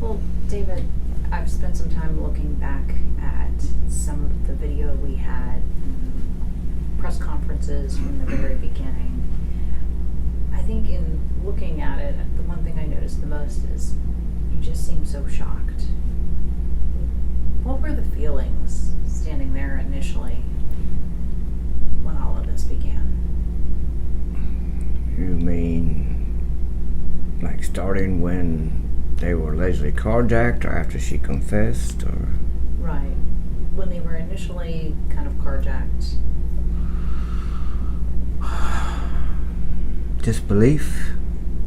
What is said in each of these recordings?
Well, David, I've spent some time looking back at some of the video we had, press conferences from the very beginning. I think in looking at it, the one thing I noticed the most is you just seem so shocked. What were the feelings standing there initially when all of this began? You mean like starting when they were allegedly carjacked or after she confessed, or? Right. When they were initially kind of carjacked. Disbelief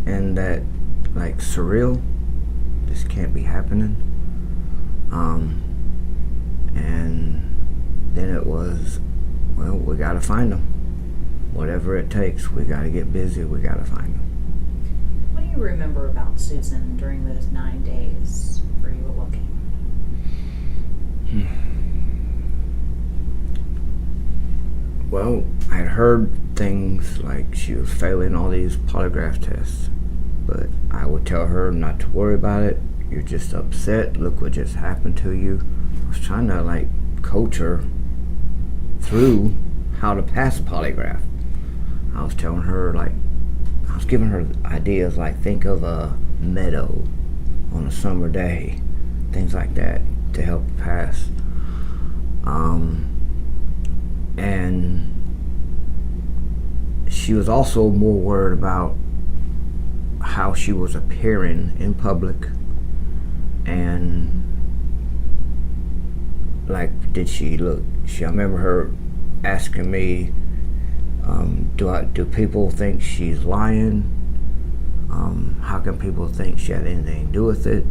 and that, like, surreal, this can't be happening. And then it was, well, we gotta find them. Whatever it takes, we gotta get busy, we gotta find them. What do you remember about Susan during those 9 days where you were looking? Well, I had heard things like she was failing all these polygraph tests, but I would tell her not to worry about it. You're just upset. Look what just happened to you. I was trying to, like, coach her through how to pass a polygraph. I was telling her, like, I was giving her ideas like, think of a meadow on a summer day, things like that to help pass. And she was also more worried about how she was appearing in public, and like, did she look? I remember her asking me, do people think she's lying? How can people think she had anything to do with it?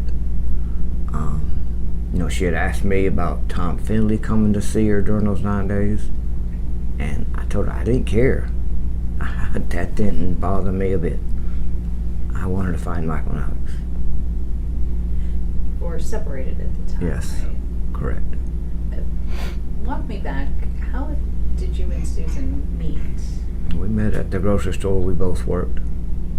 She had asked me about Tom Finley coming to see her during those 9 days, and I told her I didn't care. That didn't bother me a bit. I wanted to find Michael and Alex. You were separated at the time, Yes, right? correct. Walk me back. How did you and Susan meet? We met at the grocery store we both worked.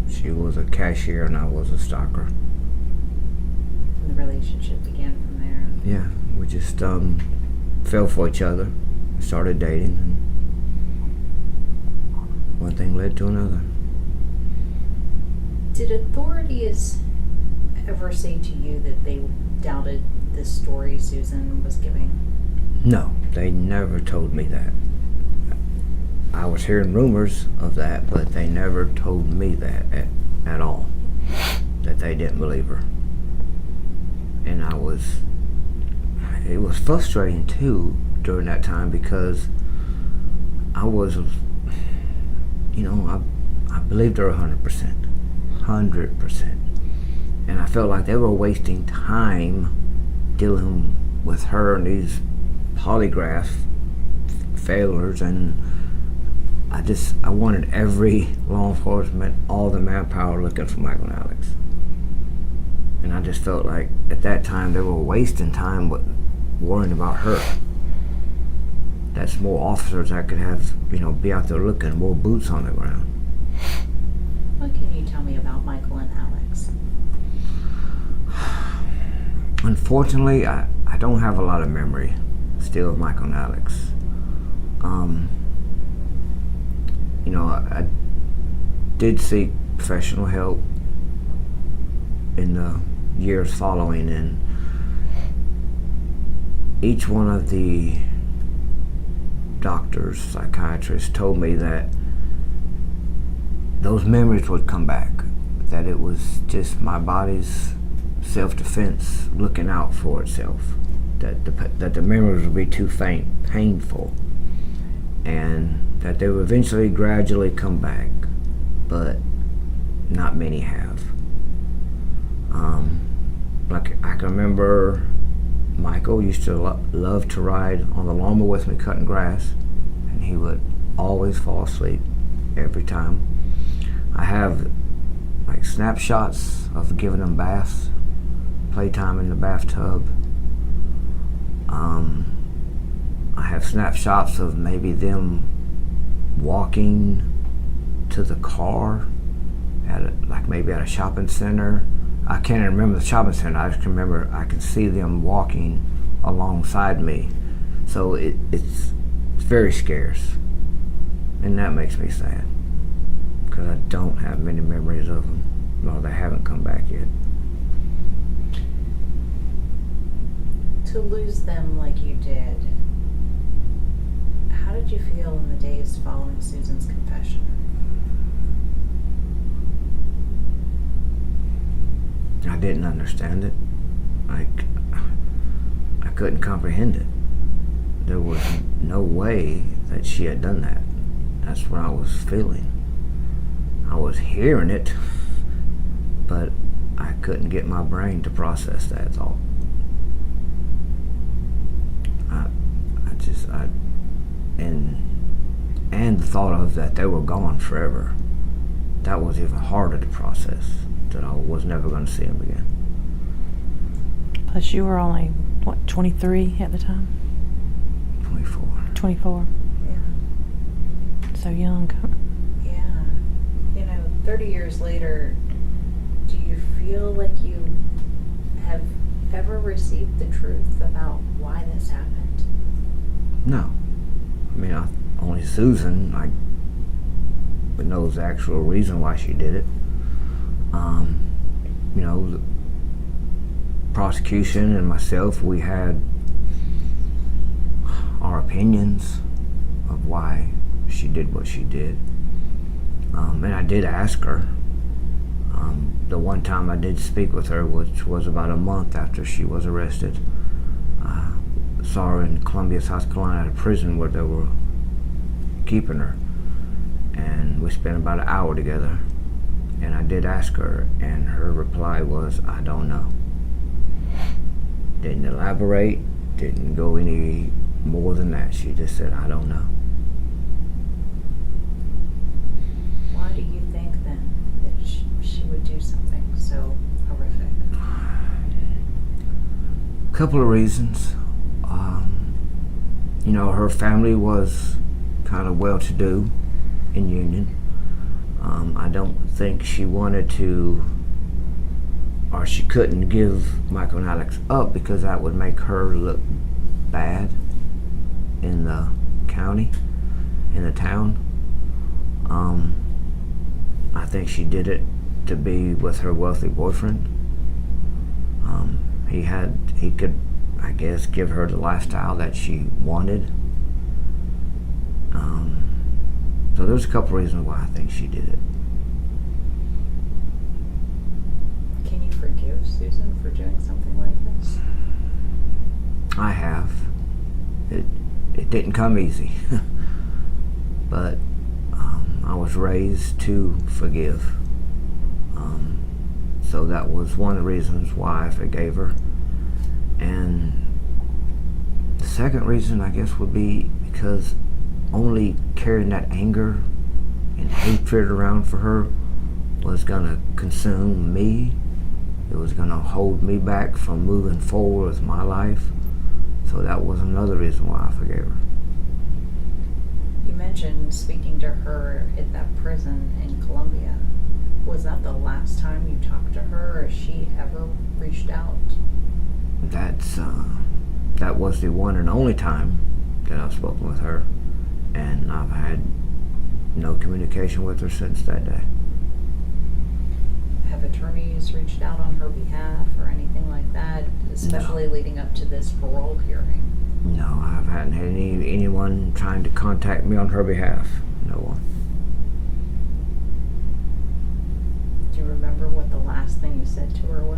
She was a cashier and I was a stocker. And the relationship began from there. Yeah, we just fell for each other, started dating, and one thing led to another. Did authorities ever say to you that they doubted the story Susan was giving? No, they never told me that. I was hearing rumors of that, but they never told me that at all, that they didn't believe her. And it was frustrating too during that time, because I was, I believed her 100%. 100%. And I felt like they were wasting time dealing with her and these polygraph failures, and I wanted every law enforcement, all the manpower looking for Michael and Alex. And I just felt like at that time they were wasting time with worrying about her. That's more officers that could have, be out there looking, more boots on the ground. What can you tell me about Michael and Alex? Unfortunately, I don't have a lot of memory still of Michael and Alex. I did seek professional help in the years following, and each one of the doctors, psychiatrists told me that those memories would come back, that it was just my body's self-defense looking out for itself, that the memories would be too faint, painful, and that they would eventually gradually come back, but not many have. Like, I can remember Michael used to love to ride on the lawnmower with me cutting grass, and he would always fall asleep every time. I have, like, snapshots of giving them baths, playtime in the bathtub. I have snapshots of maybe them walking to the car maybe at a shopping center. I can't even remember the shopping center. I just can remember I can see them walking alongside me. So it's very scarce, and that makes me sad because I don't have many memories of them. No, they haven't come back yet. To lose them like you did, how did you feel in the days following Susan's confession? I didn't understand it. I couldn't comprehend it. There was no way that she had done that. That's what I was feeling. I was hearing it, but I couldn't get my brain to process that thought. And the thought of that they were gone forever, that was even harder to process, that I was never going to see them again. Plus you were only, 23 at the time? 24. 24. Yeah. So young. Yeah. 30 years later, do you feel like you have ever received the truth about why this happened? No. I mean, only Susan knows the actual reason why she did it. The prosecution and myself, we had our opinions of why she did what she did. And I did ask her. The one time I did speak with her, which was about a month after she was arrested. Saw her in Columbia, South Carolina, at a prison where they were keeping her, and we spent about an hour together. And I did ask her, and her reply was, "I don't know." Didn't elaborate, didn't go any more than that. She just said, "I don't know." Why do you think then that she would do something so horrific? A couple of reasons. Her family was kind of well-to-do in Union. I don't think she wanted to, or she couldn't give Michael and Alex up because that would make her look bad in the county, in the town. I think she did it to be with her wealthy boyfriend. He could, I guess, give her the lifestyle that she wanted. So there's a couple reasons why I think she did it. Can you forgive Susan for doing something like this? I have. It didn't come easy, but I was raised to forgive. So that was one of the reasons why I forgave her. And the second reason, I guess, would be because only carrying that anger and hatred around for her was gonna consume me. It was gonna hold me back from moving forward with my life. So that was another reason why I forgave her. You mentioned speaking to her at that prison in Columbia. Was that the last time you talked to her, or has she ever reached out? That was the one and only time that I've spoken with her, and I've had no communication with her since that day. Have attorneys reached out on her behalf or anything like that, especially leading up to this parole hearing? No, I haven't had anyone trying to contact me on her behalf. No one. Do you remember what the last thing you said to her was?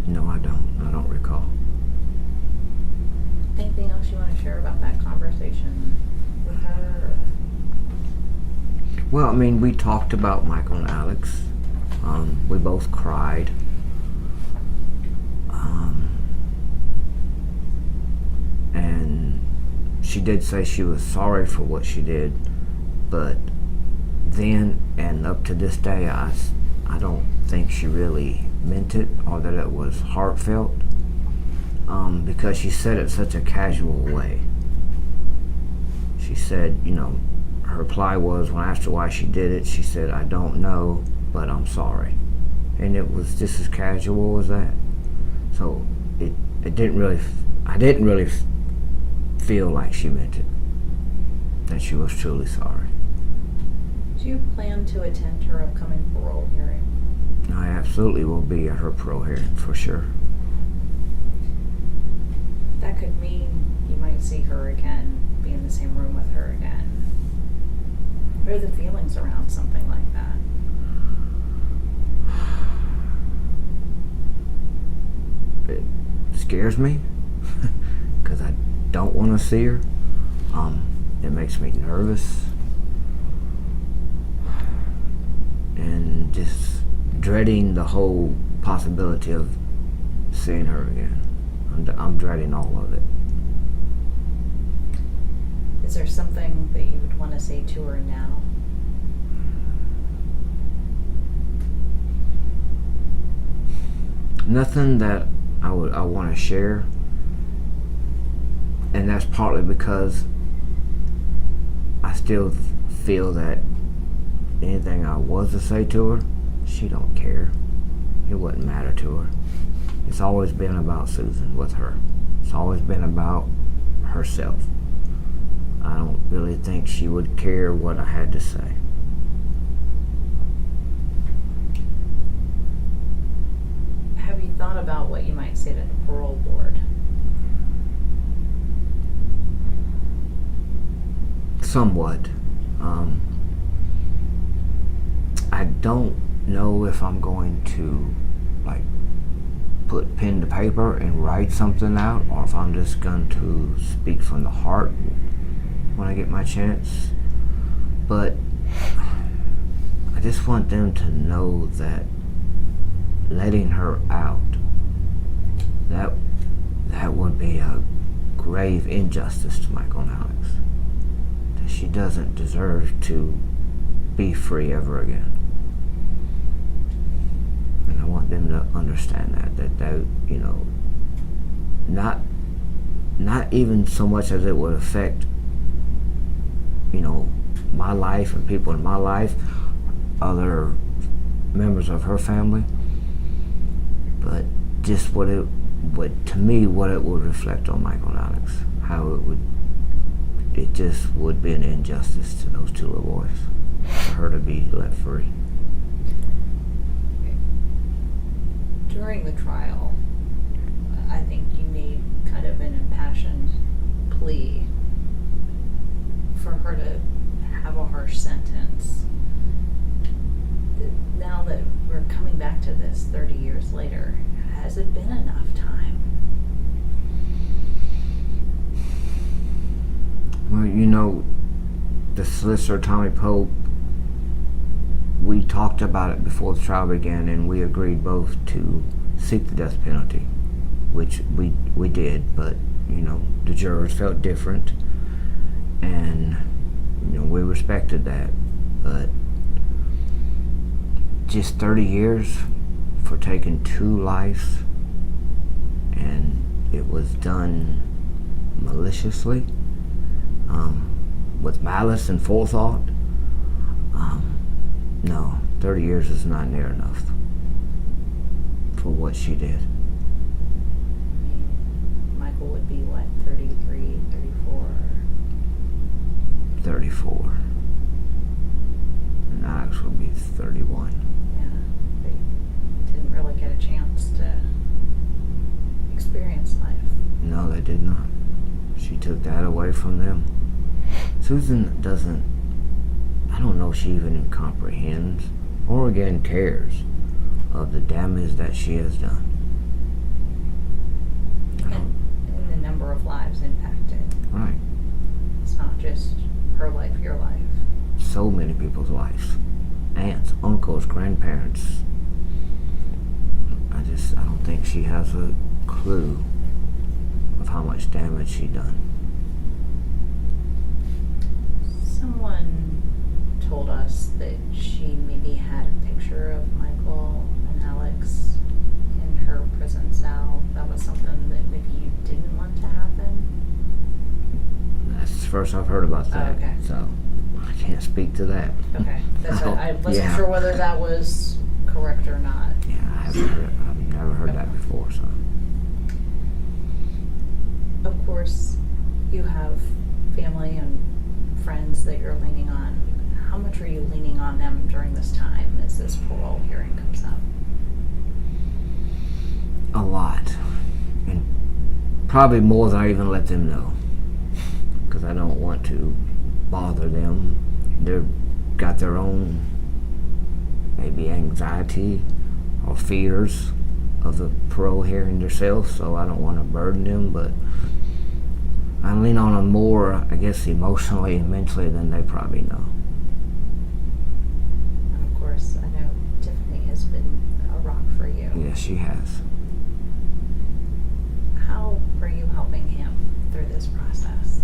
No, I don't. I don't recall. Anything else you want to share about that conversation with her? Well, I mean, we talked about Michael and Alex. We both cried. And she did say she was sorry for what she did, but then and up to this day, I don't think she really meant it or that it was heartfelt, because she said it such a casual way. She said, her reply was, when I asked her why she did it, she said, "I don't know," but I'm sorry. And it was just as casual as that. So it didn't really, I didn't really feel like she meant it, that she was truly sorry. Do you plan to attend her upcoming parole hearing? I absolutely will be at her parole hearing for sure. That could mean you might see her again, be in the same room with her again. What are the feelings around something like that? It scares me because I don't want to see her. It makes me nervous and just dreading the whole possibility of seeing her again. I'm dreading all of it. Is there something that you would want to say to her now? Nothing that I want to share, and that's partly because I still feel that anything I was to say to her, she don't care. It wouldn't matter to her. It's always been about Susan with her. It's always been about herself. I don't really think she would care what I had to say. Have you thought about what you might say to the parole board? Somewhat. I don't know if I'm going to put pen to paper and write something out, or if I'm just going to speak from the heart when I get my chance. But I just want them to know that letting her out, that would be a grave injustice to Michael and Alex. That she doesn't deserve to be free ever again. And I want them to understand that you know, not even so much as it would affect, you know, my life and people in my life, other members of her family, but just what it would, to me, what it would reflect on Michael and Alex. How it just would be an injustice to those two little boys for her to be let free. During the trial, I think you made kind of an impassioned plea for her to have a harsh sentence. Now that we're coming back to this 30 years later, has it been enough time? Well, you know, the solicitor, Tommy Pope, we talked about it before the trial began, and we agreed both to seek the death penalty, which we did, but, you know, the jurors felt different, and, you know, we respected that. But just 30 years for taking 2 lives, and it was done maliciously, with malice and forethought. No, 30 years is not near enough for what she did. Michael would be what, 33, 34? 34. And Alex would be 31. Yeah, they didn't really get a chance to experience life. No, they did not. She took that away from them. Susan doesn't, I don't know if she even comprehends or again cares of the damage that she has done. And the number of lives impacted. Right. It's not just her life, your life. So many people's lives. Aunts, uncles, grandparents. I don't think she has a clue of how much damage she done. Someone told us that she maybe had a picture of Michael and Alex in her prison cell. That was something that maybe you didn't want to happen. That's the first I've heard about that. Oh, okay. So can't speak to that. Okay, that's what, I wasn't Yeah. sure whether that was correct or not. Yeah, I've never heard that before, so. Of course, you have family and friends that you're leaning on. How much are you leaning on them during this time as this parole hearing comes up? A lot. And probably more than I even let them know. Because I don't want to bother them. They've got their own maybe anxiety or fears of the parole hearing themselves, so I don't want to burden them, but I lean on them more, I guess, emotionally and mentally than they probably know. And of course, I know Tiffany has been a rock for you. Yes, she has. How are you helping him through this process?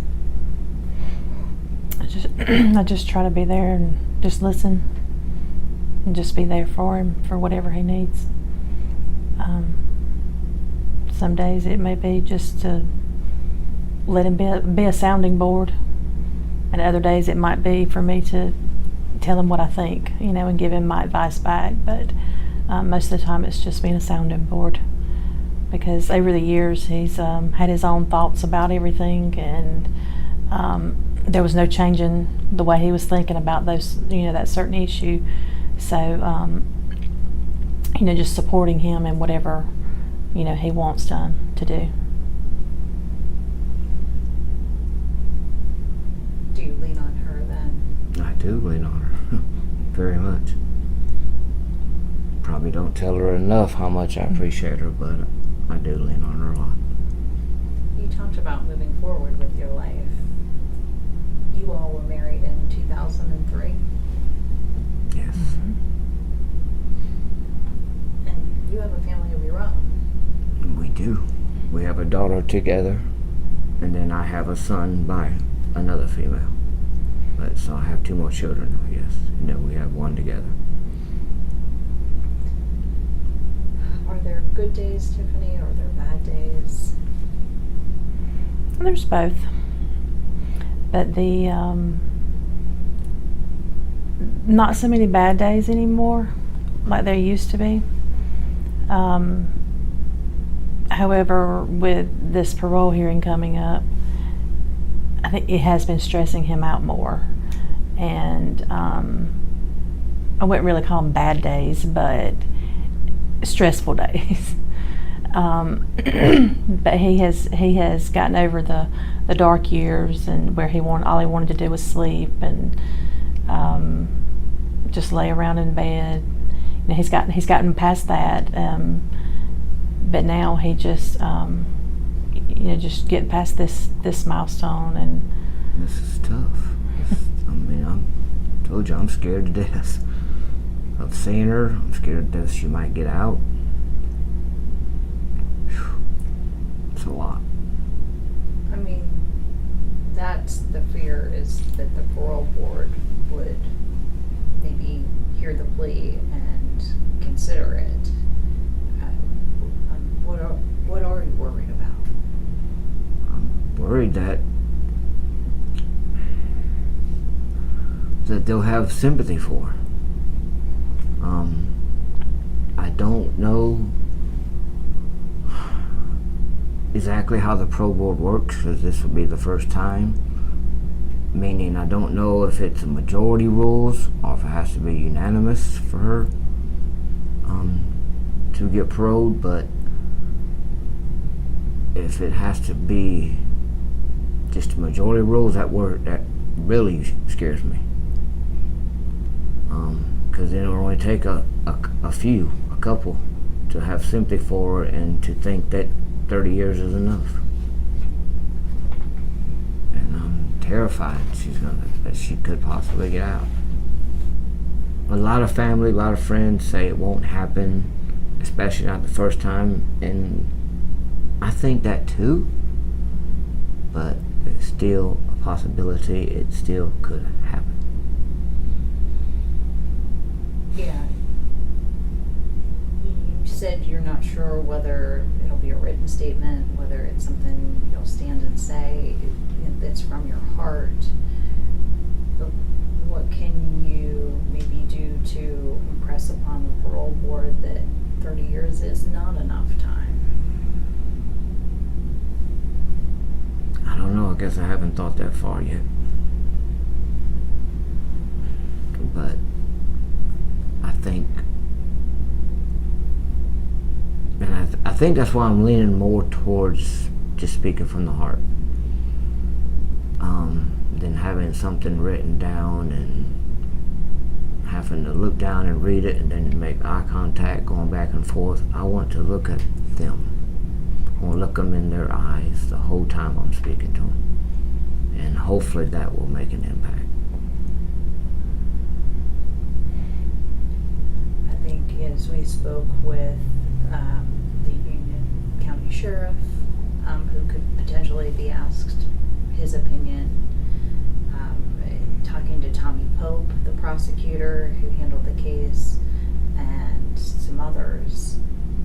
I just try to be there and just listen and just be there for him for whatever he needs. Some days it may be just to let him be a sounding board, and other days it might be for me to tell him what I think, and give him my advice back. But most of the time it's just being a sounding board, because over the years he's had his own thoughts about everything, and there was no changing the way he was thinking about those, that certain issue. So, just supporting him in whatever, he wants done to do. Do you lean on her then? I do lean on her. Very much. Probably don't tell her enough how much I appreciate her, but I do lean on her a lot. You talked about moving forward with your life. You all were married in 2003. Yes. Mm-hmm. And you have a family of your own. We do. We have a daughter together, and then I have a son by another female. But so I have 2 more children, yes. And then we have one together. Are there good days, Tiffany, or are there bad days? There's both, but the not so many bad days anymore like there used to be. However, with this parole hearing coming up, I think it has been stressing him out more, and I wouldn't really call them bad days, but stressful days. But he has gotten over the dark years, and where all he wanted to do was sleep and just lay around in bed. He's gotten past that, but now he just just get past this milestone. And This is tough. I told you, I'm scared to death of seeing her. I'm scared to death she might get out. It's a lot. I mean, that's the fear, is that the parole board would maybe hear the plea and consider it. What are you worried about? I'm worried that they'll have sympathy for her. I don't know exactly how the parole board works, because this will be the first time. Meaning, I don't know if it's a majority rules or if it has to be unanimous for her to get paroled. But if it has to be just a majority rules, that really scares me. Because then it'll only take a couple to have sympathy for her and to think that 30 years is enough. And I'm terrified that she could possibly get out. A lot of family, a lot of friends say it won't happen, especially not the first time, and I think that too, but it's still a possibility. It still could happen. Yeah. You said you're not sure whether it'll be a written statement, whether it's something you'll stand and say that's from your heart. But what can you maybe do to impress upon the parole board that 30 years is not enough time? I don't know. I guess I haven't thought that far yet. But I think, and I think that's why I'm leaning more towards just speaking from the heart, than having something written down and having to look down and read it and then make eye contact going back and forth. I want to look at them. I want to look them in their eyes the whole time I'm speaking to them, and hopefully that will make an impact. I think as we spoke with the Union County Sheriff, who could potentially be asked his opinion, talking to Tommy Pope, the prosecutor who handled the case, and some others,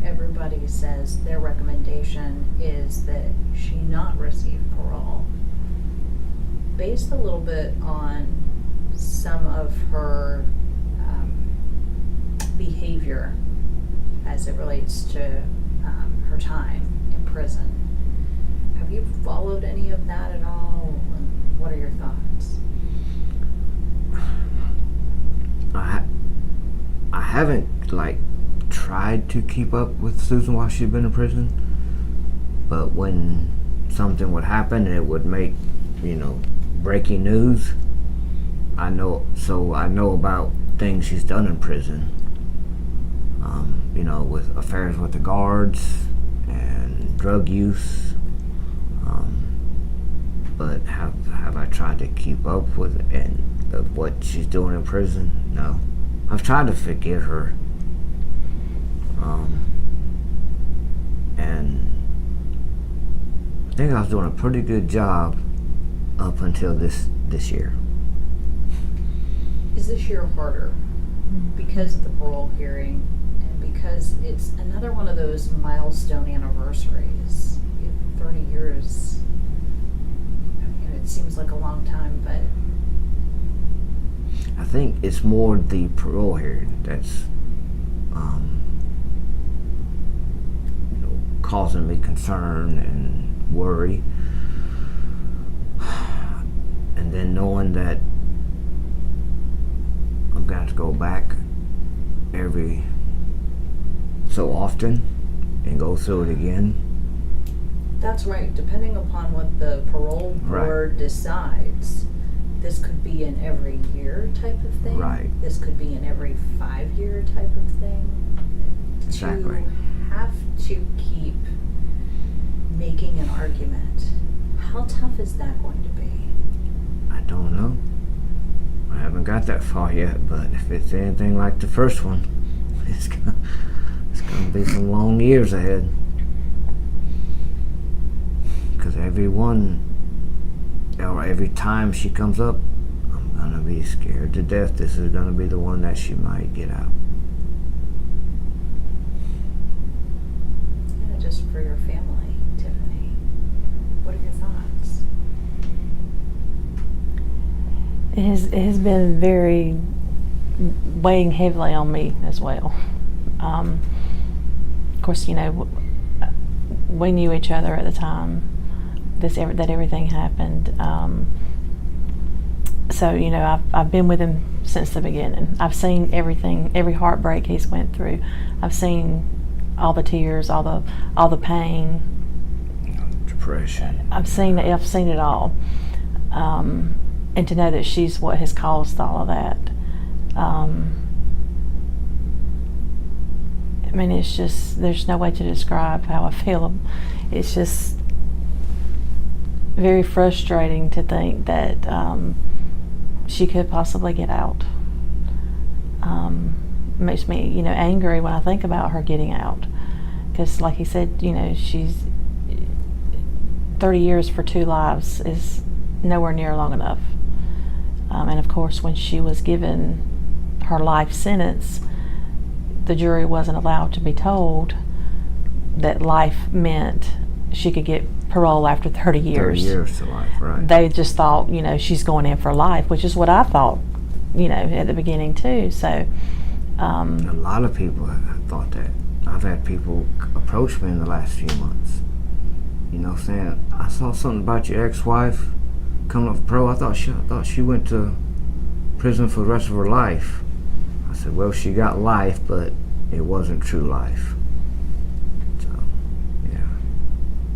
everybody says their recommendation is that she not receive parole, based a little bit on some of her behavior as it relates to her time in prison. Have you followed any of that at all? And what are your thoughts? I haven't tried to keep up with Susan while she's been in prison, but when something would happen and it would make, breaking news, I know about things she's done in prison, with affairs with the guards and drug use, but have I tried to keep up with of what she's doing in prison? No. I've tried to forget her, and I think I was doing a pretty good job up until this year. Is this year harder because of the parole hearing and because it's another one of those milestone anniversaries? 30 years, it seems like a long time, but I think it's more the parole hearing that's causing me concern and worry, and then knowing that I'm going to go back every so often and go through it again. That's right. Depending upon what the parole board decides, this could be an every year type of thing. Right. This could be an every 5-year type of thing. Exactly. To have to keep making an argument, how tough is that going to be? I don't know. I haven't got that far yet, but if it's anything like the first one, it's going to be some long years ahead. Because every time she comes up, I'm going to be scared to death. This is going to be the one that she might get out. Yeah, just for your family, Tiffany. What are your thoughts? It has been very weighing heavily on me as well. Of course, we knew each other at the time that everything happened. So I've been with him since the beginning. I've seen everything, every heartbreak he's went through. I've seen all the tears, all the pain, Depression. I've seen it all. And to know that she's what has caused all of that. It's just, there's no way to describe how I feel. It's just very frustrating to think that she could possibly get out. Makes me, angry when I think about her getting out. Because like he said, she's 30 years for 2 lives is nowhere near long enough. And of course, when she was given her life sentence, the jury wasn't allowed to be told that life meant she could get parole after 30 years. 30 years to life, right. They just thought, she's going in for life, which is what I thought at the beginning too. So, A lot of people have thought that. I've had people approach me in the last few months, saying, I saw something about your ex-wife coming up pro. I thought she went to prison for the rest of her life. I said, well, she got life, but it wasn't true life. So, yeah.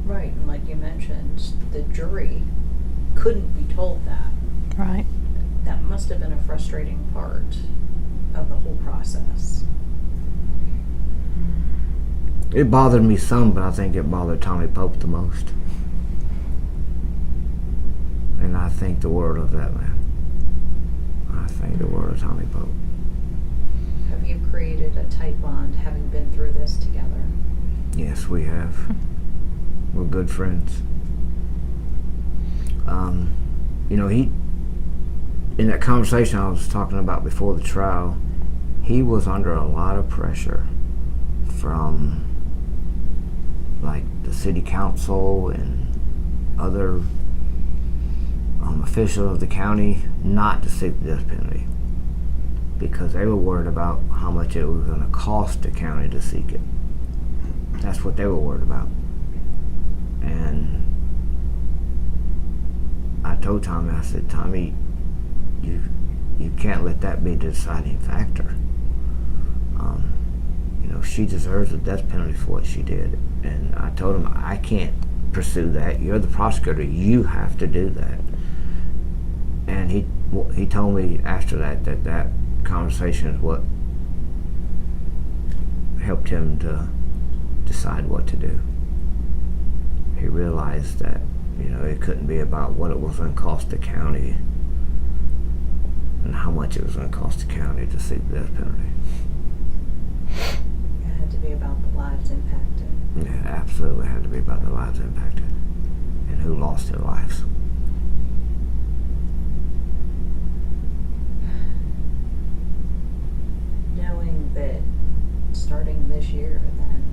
Right, and like you mentioned, the jury couldn't be told that. right. That must have been a frustrating part of the whole process. It bothered me some, but I think it bothered Tommy Pope the most. And I think the world of that man. I think the world of Tommy Pope. Have you created a tight bond having been through this together? Yes, we have. We're good friends. He, in that conversation I was talking about before the trial, he was under a lot of pressure from like the city council and other officials of the county not to seek the death penalty because they were worried about how much it was going to cost the county to seek it. That's what they were worried about. And I told Tommy, I said, Tommy, you can't let that be the deciding factor. She deserves the death penalty for what she did. And I told him, I can't pursue that. You're the prosecutor. You have to do that. And he told me after that conversation is what helped him to decide what to do. He realized that, it couldn't be about what it was going to cost the county and how much it was going to cost the county to seek the death penalty. It had to be about the lives impacted. Yeah, it absolutely had to be about the lives impacted and who lost their lives. Knowing that starting this year, then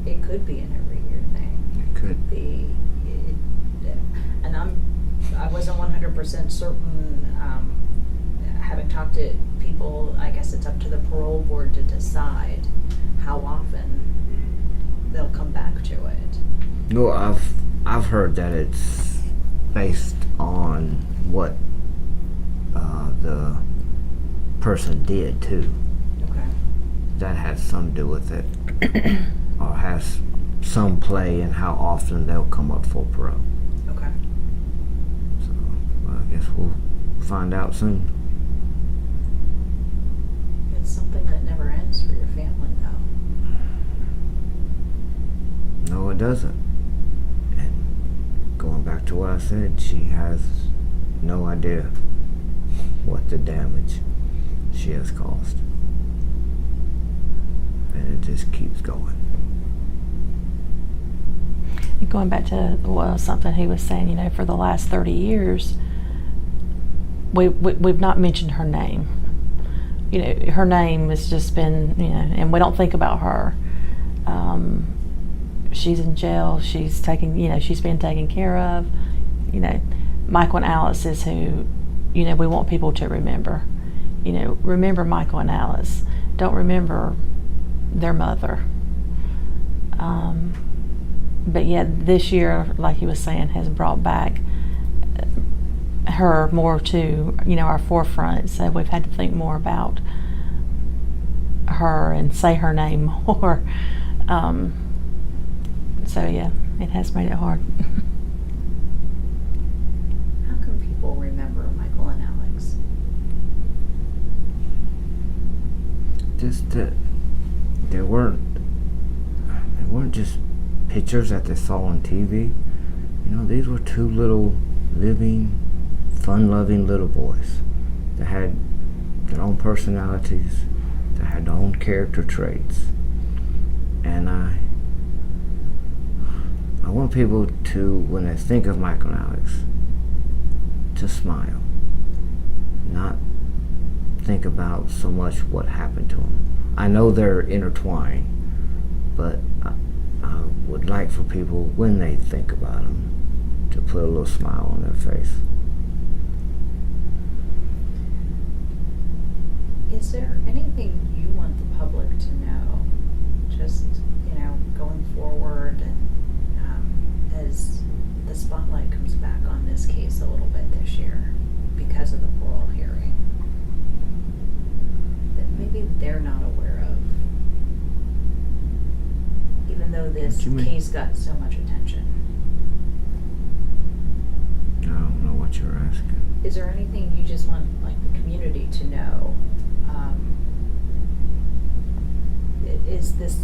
it could be an every year thing. It could be, and I wasn't 100% certain. Having talked to people, I guess it's up to the parole board to decide how often they'll come back to it. No, I've heard that it's based on what the person did too. Okay. That has something to do with it, or has some play in how often they'll come up for parole. Okay. So, well, I guess we'll find out soon. It's something that never ends for your family, though. No, it doesn't. And going back to what I said, she has no idea what the damage she has caused. And it just keeps going. Going back to something he was saying, for the last 30 years, we've not mentioned her name. Her name has just been, and we don't think about her. She's in jail. She's she's being taken care of. Michael and Alice is who, we want people to remember. Remember Michael and Alice. Don't remember their mother. But yet this year, like he was saying, has brought back her more to, our forefront. So we've had to think more about her and say her name more. So yeah, it has made it hard. How can people remember Michael and Alex? Just that they weren't just pictures that they saw on TV. These were two little living, fun-loving little boys that had their own personalities, that had their own character traits. And I want people to, when they think of Michael and Alex, to smile, not think about so much what happened to them. I know they're intertwined, but I would like for people, when they think about them, to put a little smile on their face. Is there anything you want the public to know, just, going forward, and as the spotlight comes back on this case a little bit this year because of the parole hearing, that maybe they're not aware of, even though this What you mean? case got so much attention? I don't know what you're asking. Is there anything you just want, like, the community to know? Is this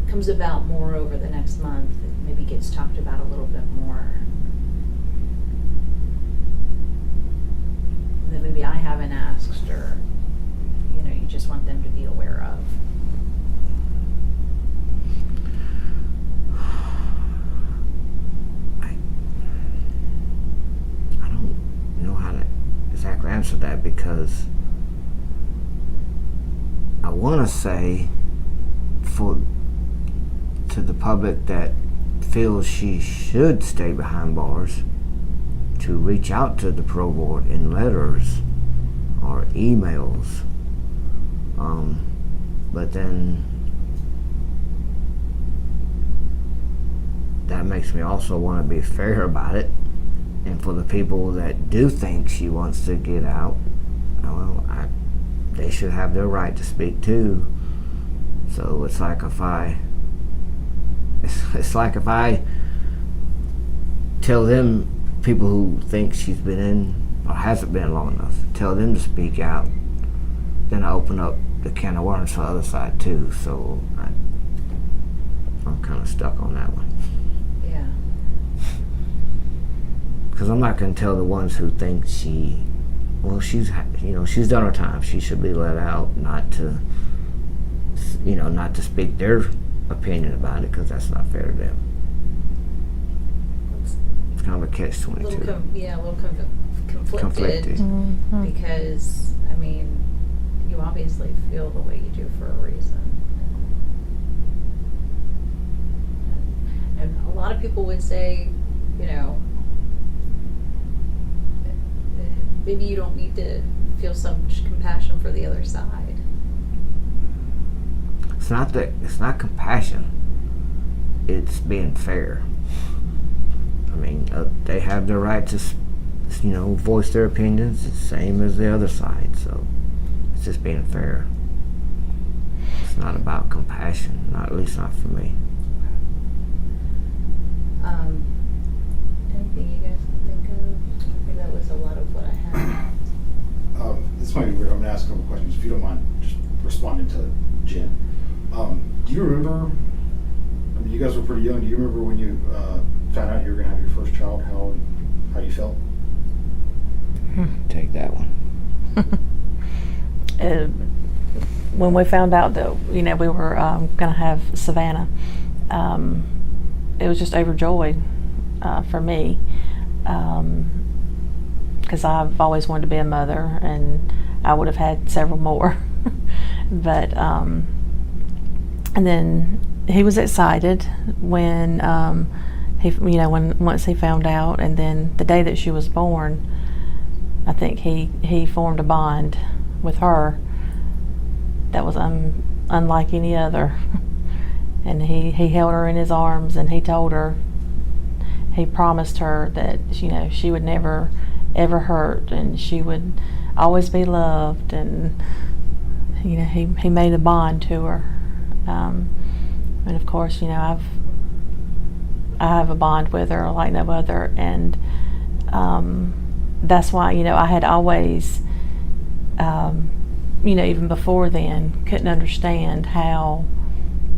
comes about more over the next month, it maybe gets talked about a little bit more, that maybe I haven't asked, or, you just want them to be aware of? I don't know how to exactly answer that, because I want to say to the public that feels she should stay behind bars to reach out to the parole board in letters or emails. But then that makes me also want to be fair about it. And for the people that do think she wants to get out, well, they should have their right to speak too. So it's like if I tell them, people who think she's been in or hasn't been long enough, tell them to speak out, then I open up the can of worms for the other side too. So I'm kind of stuck on that one. Yeah. Because I'm not going to tell the ones who think she's done her time. She should be let out, not to speak their opinion about it, because that's not fair to them. It's kind of a catch-22. A little conflicted. Conflicted. Mm-hmm. Because, you obviously feel the way you do for a reason. And a lot of people would say, maybe you don't need to feel so much compassion for the other side. It's not compassion. It's being fair. They have the right to, voice their opinions, the same as the other side. So it's just being fair. It's not about compassion. At least not for me. Anything you guys can think of? I think that was a lot of what I had. This might be weird. I'm going to ask a couple questions. If you don't mind just responding to Jen. Do you remember, you guys were pretty young. Do you remember when you found out you were going to have your first child, how you felt? Take that one. When we found out that we were going to have Savannah, it was just overjoyed for me, because I've always wanted to be a mother, and I would have had several more. But and then he was excited when once he found out, and then the day that she was born, I think he formed a bond with her that was unlike any other. And he held her in his arms, and he told her, he promised her that she would never ever hurt, and she would always be loved, and he made a bond to her. And of course, I have a bond with her like no other, and that's why I had always, even before then, couldn't understand how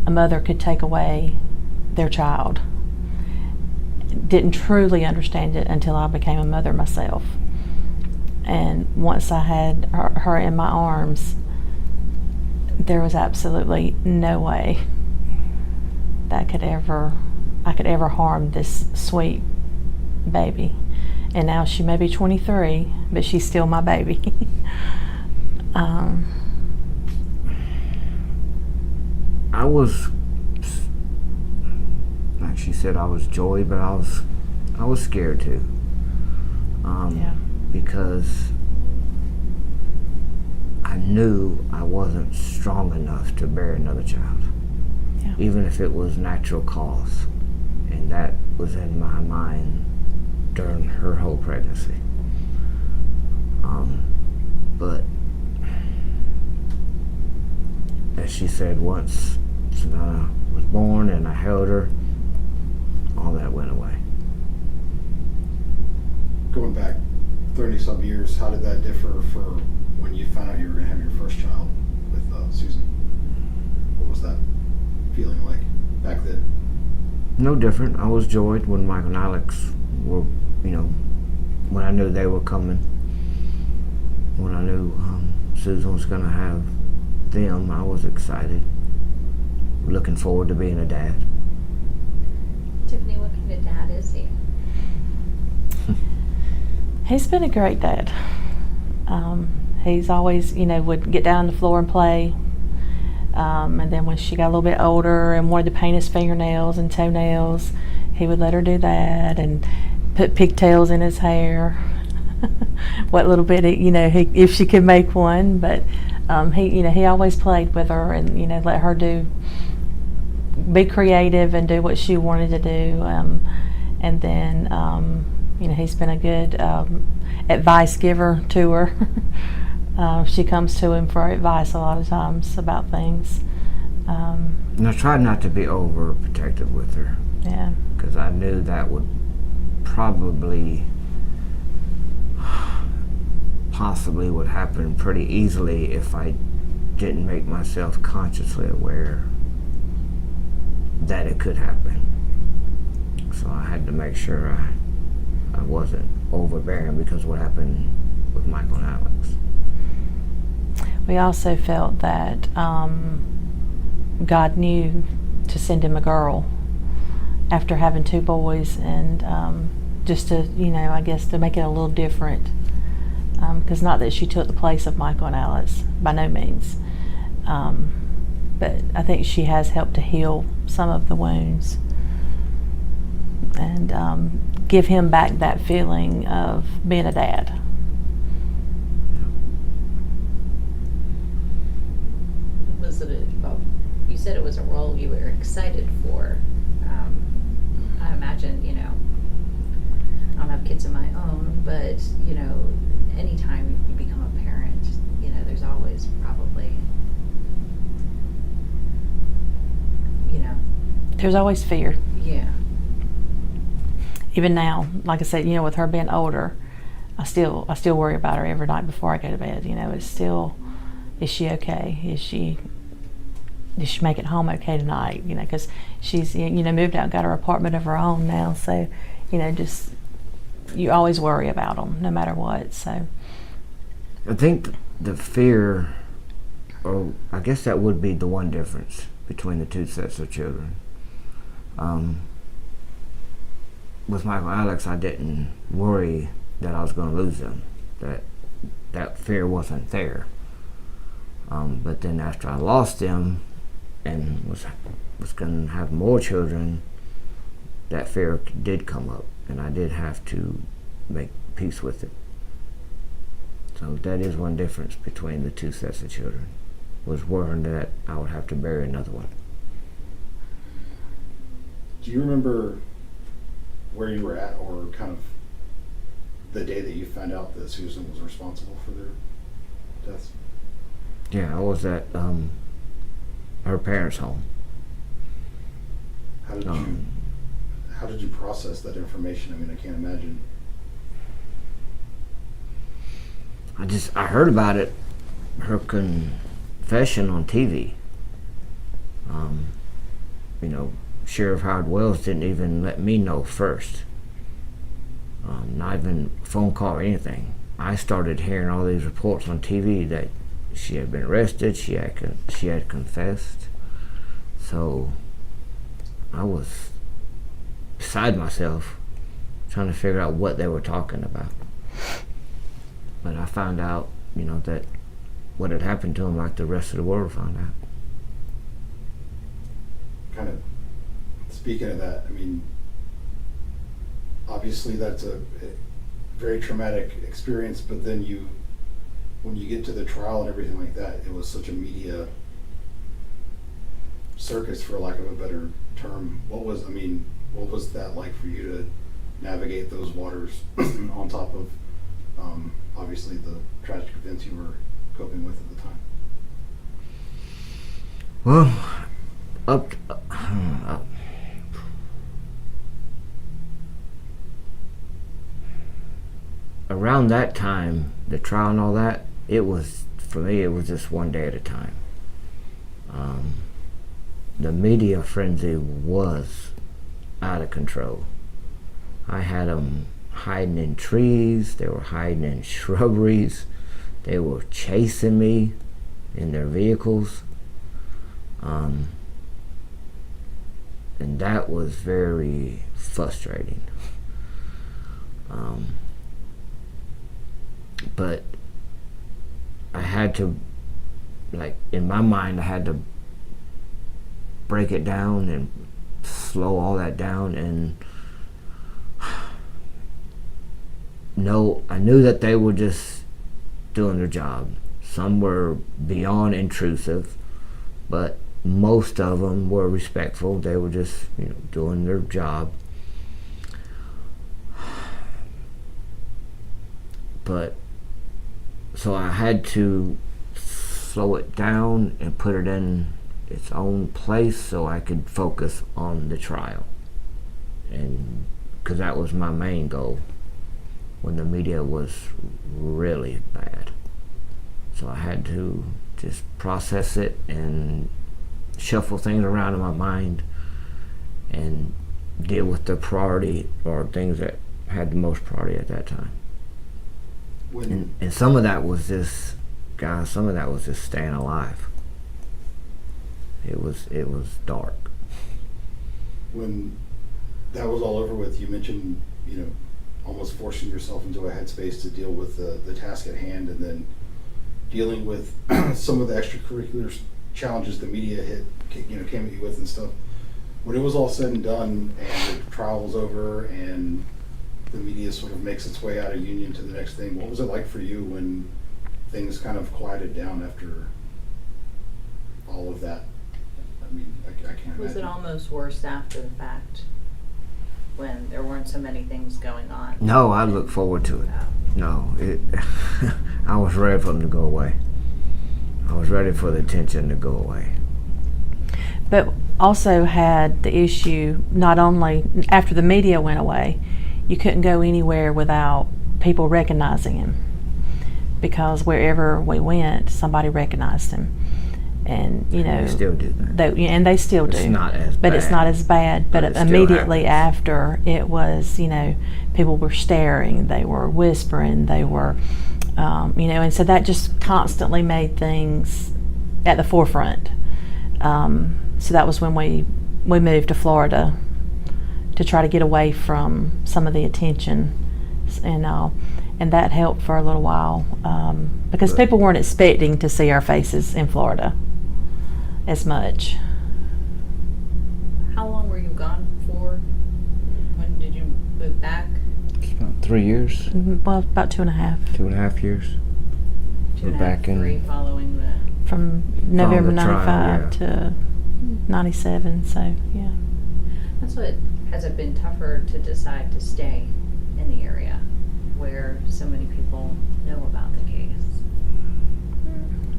a mother could take away their child. Didn't truly understand it until I became a mother myself. And once I had her in my arms, there was absolutely no way that I could ever harm this sweet baby. And now she may be 23, but she's still my baby. I was, like she said, I was joyed, but I was scared too. Yeah. Because I knew I wasn't strong enough to bear another child, Yeah. even if it was natural cause. And that was in my mind during her whole pregnancy. But as she said, once Savannah was born and I held her, all that went away. Going back 30-some years, how did that differ for when you found out you were going to have your first child with Susan? What was that feeling like back then? No different. I was joyed when Mike and Alex were, when I knew they were coming. When I knew Susan was going to have them, I was excited. Looking forward to being a dad. Tiffany, what kind of dad is he? He's been a great dad. He's always, would get down on the floor and play. And then when she got a little bit older and wanted to paint his fingernails and toenails, he would let her do that and put pigtails in his hair. What little bit, if she could make one. But he always played with her and, let her be creative and do what she wanted to do. And then, he's been a good advice giver to her. She comes to him for advice a lot of times about things. And I tried not to be overprotective with her. Yeah. Because I knew that would possibly would happen pretty easily if I didn't make myself consciously aware that it could happen. So I had to make sure I wasn't overbearing because of what happened with Michael and Alex. We also felt that God knew to send him a girl after having two boys, and just to, I guess to make it a little different. Because not that she took the place of Michael and Alex, by no means. But I think she has helped to heal some of the wounds and give him back that feeling of being a dad. Was it you said it was a role you were excited for. I imagine, I don't have kids of my own, but, anytime you become a parent, there's always probably, There's always fear. Yeah. Even now, like I said, with her being older, I still worry about her every night before I go to bed. It's still, is she okay? Did she make it home okay tonight? Because she's moved out and got her apartment of her own now. So, just you always worry about them no matter what. So I think the fear, or I guess that would be the one difference between the two sets of children. With Michael and Alex, I didn't worry that I was going to lose them. That fear wasn't there. But then after I lost them and was going to have more children, that fear did come up, and I did have to make peace with it. So that is one difference between the two sets of children, was worrying that I would have to bury another one. Do you remember where you were at, or kind of the day that you found out that Susan was responsible for their deaths? Yeah, I was at her parents' home. How did you process that information? I mean, I can't imagine. I heard about it, her confession on TV. Sheriff Howard Wells didn't even let me know first. Not even phone call or anything. I started hearing all these reports on TV that she had been arrested, she had confessed. So I was beside myself trying to figure out what they were talking about. But I found out, that what had happened to him, like the rest of the world found out. Kind of speaking of that, I mean, obviously that's a very traumatic experience, but then you when you get to the trial and everything like that, it was such a media circus, for lack of a better term. What was that like for you to navigate those waters on top of obviously the tragic events you were coping with at the time? Well, around that time, the trial and all that, for me, it was just one day at a time. The media frenzy was out of control. I had them hiding in trees, they were hiding in shrubberies, they were chasing me in their vehicles. And that was very frustrating. But I had to, like, in my mind, I had to break it down and slow all that down, and I knew that they were just doing their job. Some were beyond intrusive, but most of them were respectful. They were just, doing their job. But so I had to slow it down and put it in its own place so I could focus on the trial, and because that was my main goal when the media was really bad. So I had to just process it and shuffle things around in my mind and deal with the priority or things that had the most priority at that time. And some of that was just, guys, some of that was just staying alive. It was dark. When that was all over with, you mentioned, almost forcing yourself into a headspace to deal with the task at hand, and then dealing with some of the extracurricular challenges the media came at you with and stuff. When it was all said and done and the trial was over and the media sort of makes its way out of Union to the next thing, what was it like for you when things kind of quieted down after all of that? I mean, I can't imagine. Was it almost worse after the fact, when there weren't so many things going on? No, I look forward to it. No, I was ready for them to go away. I was ready for the tension to go away. But also had the issue, not only after the media went away, you couldn't go anywhere without people recognizing him, because wherever we went, somebody recognized him. And They still do that. They still do. It's not as bad. But it's not as bad. But it still immediately happens. after, it was, people were staring, they were whispering, they were, and so that just constantly made things at the forefront. So that was when we moved to Florida to try to get away from some of the attention and that helped for a little while, because people weren't expecting to see our faces in Florida as much. How long were you gone for? When did you move back? It's about 3 years. Well, about 2.5. 2.5 years. We're back in 3 following the... From November the trial, 95 to 97, so yeah. That's what, has it been tougher to decide to stay in the area where so many people know about the case?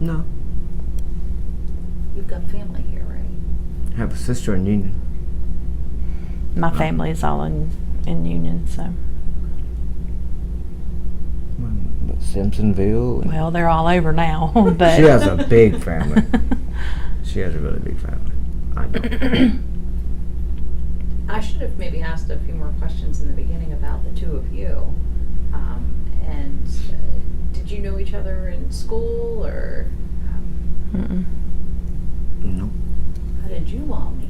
No. You've got family here, right? I have a sister in Union. My family is all in Union, so. But Simpsonville. And Well, they're all over now, but. she has a big family. She has a really big family. I don't. I should have maybe asked a few more questions in the beginning about the two of you. Did you know each other in school, or Mm-mm. No. how did you all meet?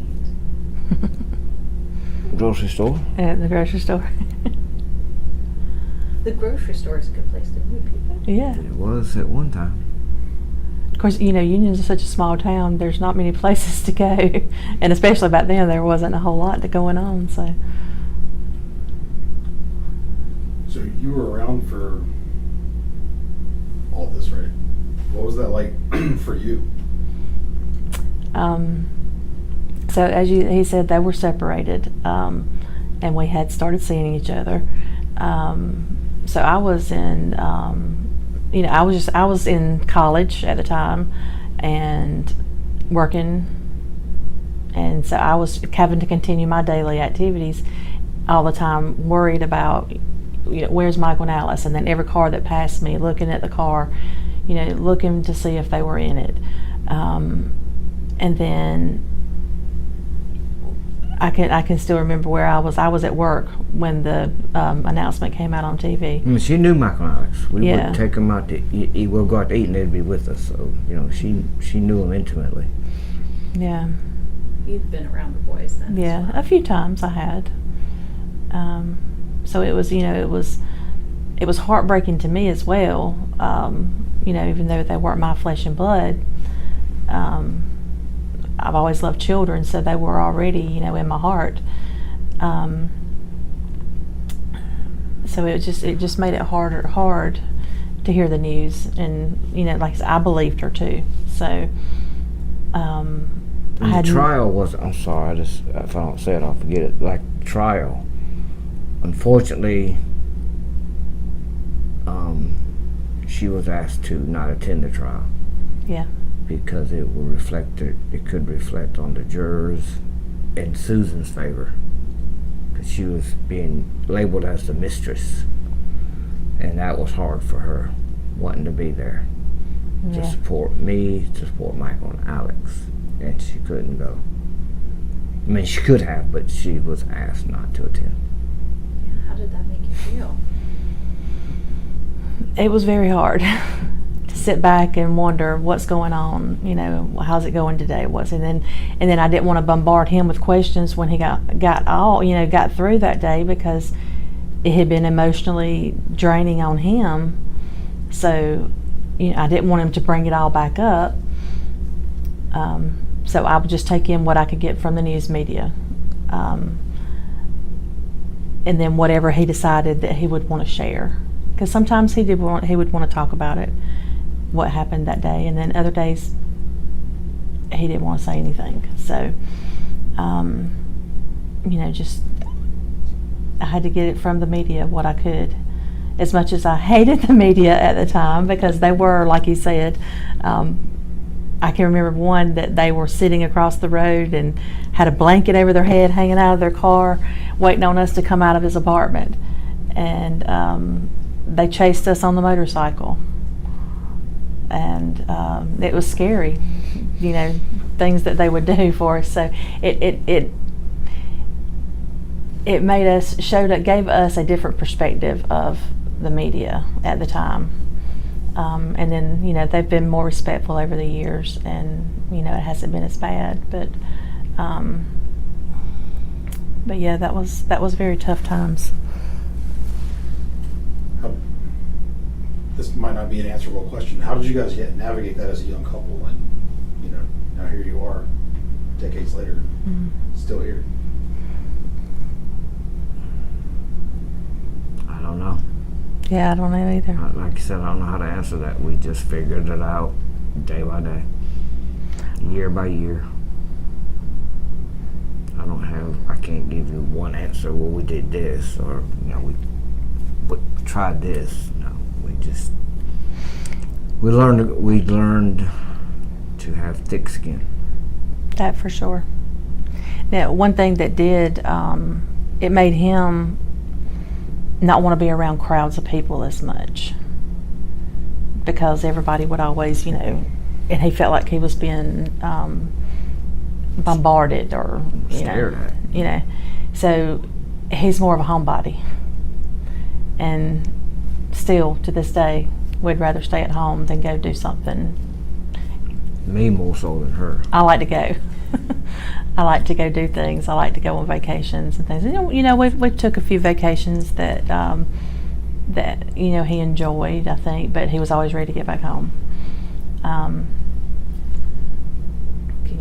Grocery store. At the grocery store. The grocery store is a good place to meet people. Yeah. It was at one time. Of course, Union is such a small town, there's not many places to go. And especially back then, there wasn't a whole lot going on, so. So you were around for all of this, right? What was that like for you? So as he said, they were separated, and we had started seeing each other. So I was in, I was in college at the time and working, and so I was having to continue my daily activities all the time, worried about, where's Michael and Alice, and then every car that passed me, looking at the car, looking to see if they were in it. And then I can still remember where I was. I was at work when the announcement came out on TV. I mean, she knew Michael and Alex. We Yeah. would take them out to eat. We'll go out to eat and they'd be with us. So, she knew them intimately. Yeah. You'd been around the boys then. Yeah, as well. a few times I had. So it was, it was heartbreaking to me as well. Even though they weren't my flesh and blood, I've always loved children, so they were already, in my heart. So it just made it hard to hear the news, and like I said, I believed her too. So And the trial was, I'm sorry, if I don't say it, I'll forget it. Like, trial. Unfortunately, she was asked to not attend the trial. Yeah. Because it could reflect on the jurors in Susan's favor. Because she was being labeled as the mistress. And that was hard for her, wanting to be there. To support me, to support Michael and Alex. And she couldn't go. I mean, she could have, but she was asked not to attend. How did that make you feel? It was very hard to sit back and wonder what's going on. How's it going today? And then I didn't want to bombard him with questions when he got through that day, because it had been emotionally draining on him. So, I didn't want him to bring it all back up. So I would just take in what I could get from the news media. And then whatever he decided that he would want to share. Because sometimes he would want to talk about it, what happened that day, and then other days he didn't want to say anything. So, just I had to get it from the media what I could. As much as I hated the media at the time, because they were, like you said, I can remember one that they were sitting across the road and had a blanket over their head hanging out of their car, waiting on us to come out of his apartment. And they chased us on the motorcycle. And it was scary, things that they would do for us. So it made us, gave us a different perspective of the media at the time. And then, they've been more respectful over the years, and, it hasn't been as bad. But yeah, that was very tough times. This might not be an answerable question. How did you guys navigate that as a young couple? And, now here you are, decades later, still here. I don't know. Yeah, I don't know either. Like I said, I don't know how to answer that. We just figured it out day by day, year by year. I can't give you one answer. Well, we did this, or we tried this. No, we learned to have thick skin. That for sure. Now, one thing that did, it made him not want to be around crowds of people as much, because everybody would always, and he felt like he was being bombarded or Stared at. So he's more of a homebody, and still to this day would rather stay at home than go do something. Me more so than her. I like to go. I like to go do things. I like to go on vacations and things. We took a few vacations that he enjoyed, I think, but he was always ready to get back home. Can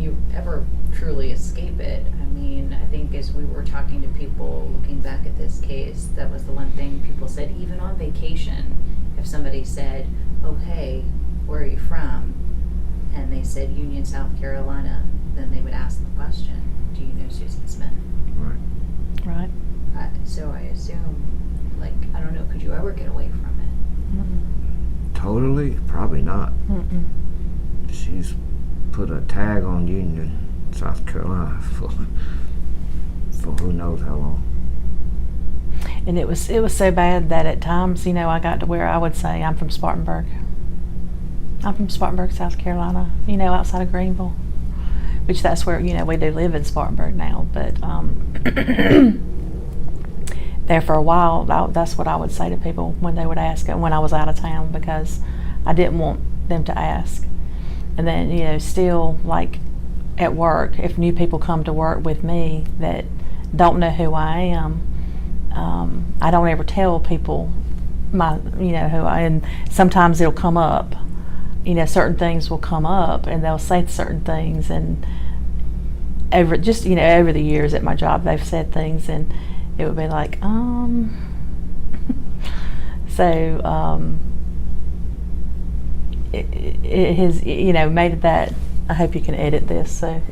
you ever truly escape it? I mean, I think as we were talking to people looking back at this case, that was the one thing people said, even on vacation, if somebody said, okay, where are you from? And they said Union, South Carolina, then they would ask the question, do you know Susan Smith? Right. Right. So I assume, like, I don't know, could you ever get away from it? Mm-mm. Totally? Probably not. Mm-mm. She's put a tag on Union, South Carolina for who knows how long. And it was so bad that at times, you know, I got to where I would say I'm from Spartanburg. I'm from Spartanburg, South Carolina, you know, outside of Greenville, which that's where, you know, we do live in Spartanburg now, but there for a while, that's what I would say to people when they would ask it when I was out of town, because I didn't want them to ask. And then, you know, still, like at work, if new people come to work with me that don't know who I am, I don't ever tell people who I am. Sometimes it'll come up, you know, certain things will come up and they'll say certain things, and over the years at my job, they've said things and it would be like, so, it has, you know, made that, I hope you can edit this, so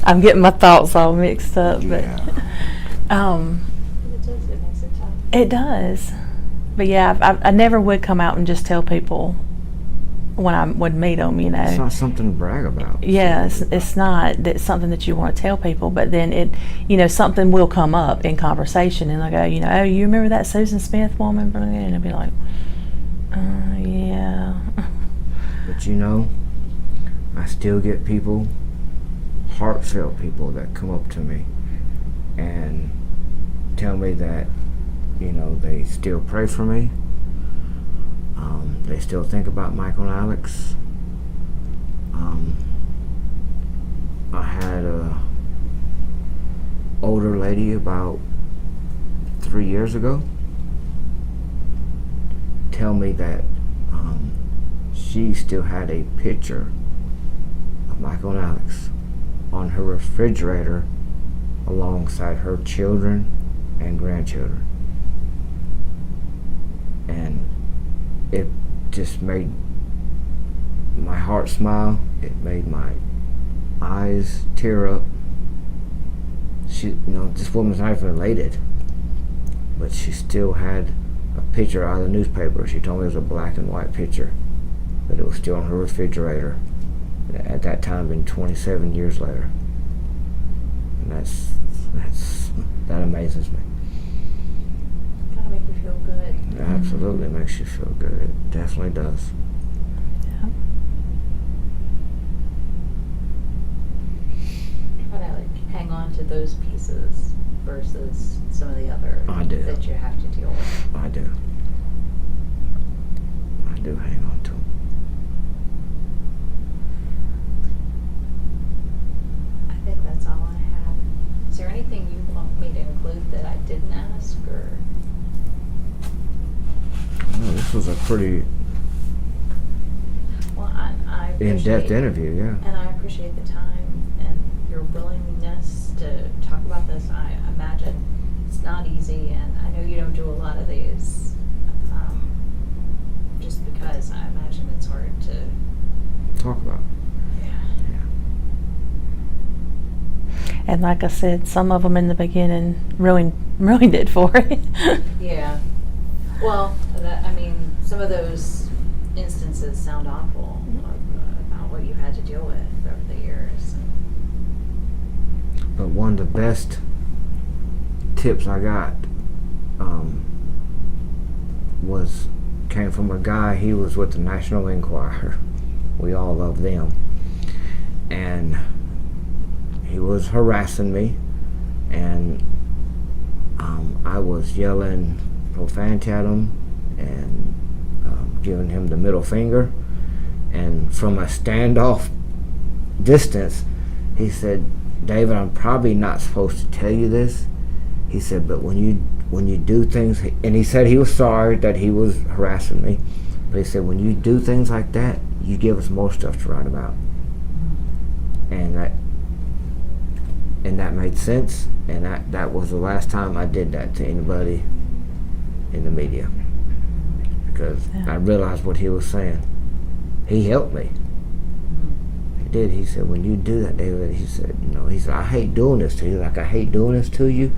I'm getting my thoughts all mixed up, but It makes it tough. it does. But yeah, I never would come out and just tell people when I would meet them, you know. It's not something to brag about. Yeah, it's not. It's something that you want to tell people, but then something will come up in conversation, and they'll go, you know, oh, you remember that Susan Smith woman? And I'll be like, yeah. But you know, I still get people, heartfelt people, that come up to me and tell me that, you know, they still pray for me. They still think about Michael and Alex. I had a older lady about 3 years ago tell me that she still had a picture of Michael and Alex on her refrigerator alongside her children and grandchildren. And it just made my heart smile. It made my eyes tear up. This woman's not even related, but she still had a picture out of the newspaper. She told me it was a black and white picture, but it was still on her refrigerator. At that time, been 27 years later, and that amazes me. Gotta make you feel good. It absolutely makes you feel good. It definitely does. Yeah. But I like hang on to those pieces versus some of the other I do. that you have to deal with. I do. I do hang on to them. I think that's all I have. Is there anything you want me to include that I didn't ask, or? Well, this was a pretty Well, I in-depth appreciate- interview, yeah. And I appreciate the time and your willingness to talk about this. I imagine it's not easy, and I know you don't do a lot of these, just because I imagine it's hard to. Talk about. Yeah. And like I said, some of them in the beginning ruined it for you. Yeah. Well, some of those instances sound awful about what you had to deal with over the years. But one of the best tips I got came from a guy. He was with the National Enquirer. We all love them. And he was harassing me, and I was yelling profanity at him and giving him the middle finger. And from a standoff distance, he said, "David, I'm probably not supposed to tell you this." He said, "But when you do things," and he said he was sorry that he was harassing me, but he said, "When you do things like that, you give us more stuff to write about." And that made sense, and that was the last time I did that to anybody in the media. because Yeah. I realized what he was saying. He helped me. He did. He said, when you do that, David, he said, he said, I hate doing this to you. Like, I hate doing this to you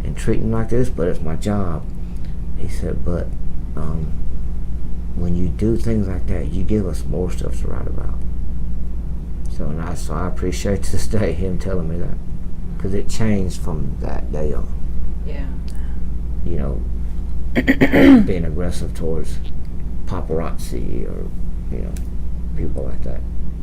and treating you like this, but it's my job. He said, but when you do things like that, you give us more stuff to write about. So I appreciate to this day him telling me that, because it changed from that day on. Yeah. Being aggressive towards paparazzi or people like that.